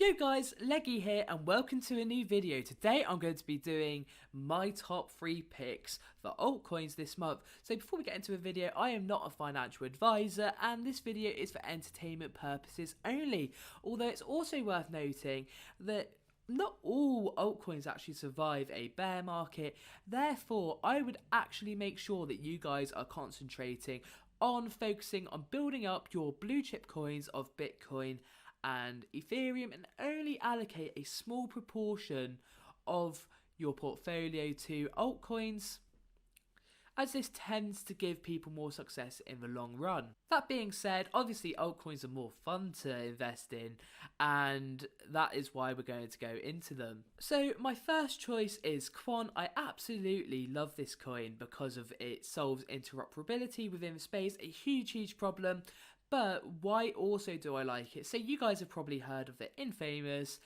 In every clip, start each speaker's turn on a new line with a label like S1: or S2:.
S1: Yo guys, Leggy here and welcome to a new video. Today I'm going to be doing my top 3 picks for altcoins this month. So before we get into the video, I am not a financial advisor and this video is for entertainment purposes only. Although it's also worth noting that not all altcoins actually survive a bear market. Therefore, I would actually make sure that you guys are concentrating on focusing on building up your blue chip coins of Bitcoin and Ethereum and only allocate a small proportion of your portfolio to altcoins, as this tends to give people more success in the long run. That being said, obviously altcoins are more fun to invest in and that is why we're going to go into them. So my first choice is Quant. I absolutely love this coin because of it solves interoperability within the space, a huge problem. But why also do I like it? So you guys have probably heard of the infamous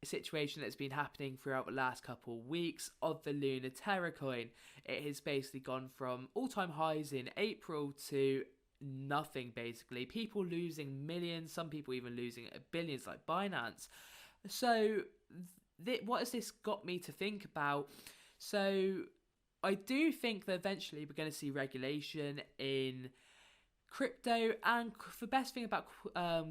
S1: situation that's been happening throughout the last couple of weeks of the Luna Terra coin. It has basically gone from all-time highs in April to nothing basically. People losing millions, some people even losing billions like Binance. So what has this got me to think about? So I do think that eventually we're going to see regulation in crypto, and the best thing about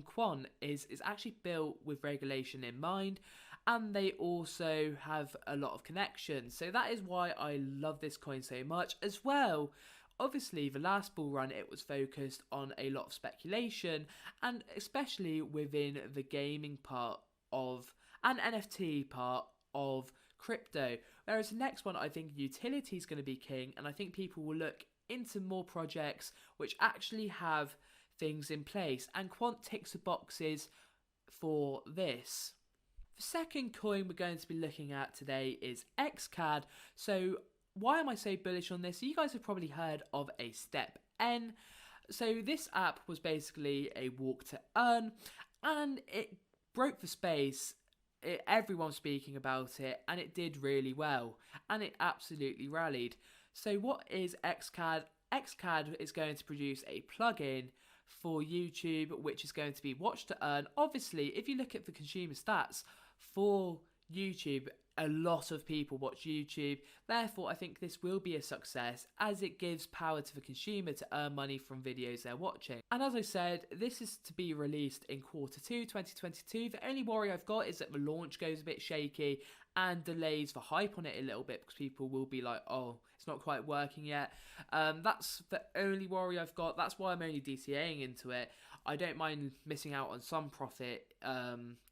S1: Quant is it's actually built with regulation in mind, and they also have a lot of connections. So that is why I love this coin so much as well. Obviously, the last bull run, it was focused on a lot of speculation, and especially within the gaming part of, and NFT part of crypto. Whereas the next one, I think utility is going to be king, and I think people will look into more projects which actually have things in place, and Quant ticks the boxes for this. The second coin we're going to be looking at today is XCAD. So why am I so bullish on this? So you guys have probably heard of a STEPN. So this app was basically a walk to earn and it broke the space. Everyone's speaking about it and it did really well and it absolutely rallied. So what is XCAD? XCAD is going to produce a plugin for YouTube which is going to be watch to earn. Obviously, if you look at the consumer stats for YouTube, a lot of people watch YouTube. Therefore, I think this will be a success as it gives power to the consumer to earn money from videos they're watching. And as I said, this is to be released in Q2 2022. The only worry I've got is that the launch goes a bit shaky and delays the hype on it a little bit because people will be like, oh, it's not quite working yet. That's the only worry I've got. That's why I'm only DCAing into it. I don't mind missing out on some profit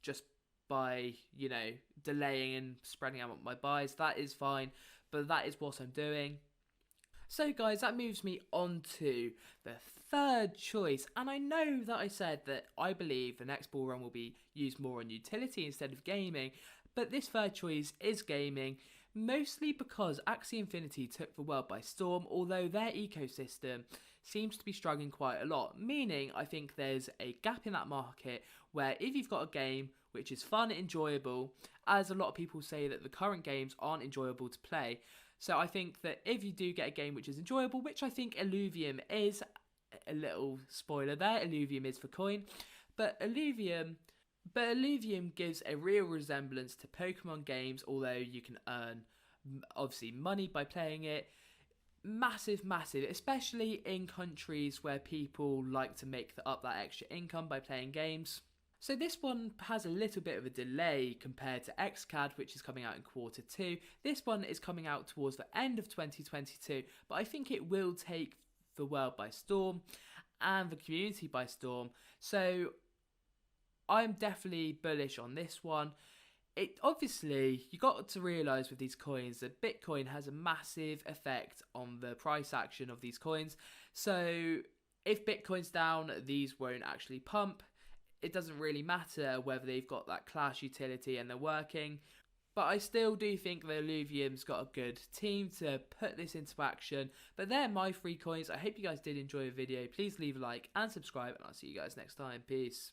S1: just by, you know, delaying and spreading out my buys. That is fine, but that is what I'm doing. So guys, that moves me on to the third choice, and I know that I said that I believe the next bull run will be used more on utility instead of gaming, but this third choice is gaming, mostly because Axie Infinity took the world by storm, although their ecosystem seems to be struggling quite a lot, meaning I think there's a gap in that market where if you've got a game which is fun, enjoyable, as a lot of people say that the current games aren't enjoyable to play. So I think that if you do get a game which is enjoyable, which I think Illuvium is, a little spoiler there, Illuvium is for coin, but Illuvium gives a real resemblance to Pokemon games, although you can earn obviously money by playing it. Massive, especially in countries where people like to make up that extra income by playing games. So this one has a little bit of a delay compared to XCAD, which is coming out in Q2. This one is coming out towards the end of 2022, but I think it will take the world by storm and the community by storm. So I'm definitely bullish on this one. It obviously, you got to realise with these coins that Bitcoin has a massive effect on the price action of these coins. So if Bitcoin's down, these won't actually pump. It doesn't really matter whether they've got that class utility and they're working. But I still do think that Illuvium's got a good team to put this into action. But they're my 3 coins. I hope you guys did enjoy the video. Please leave a like and subscribe, and I'll see you guys next time. Peace.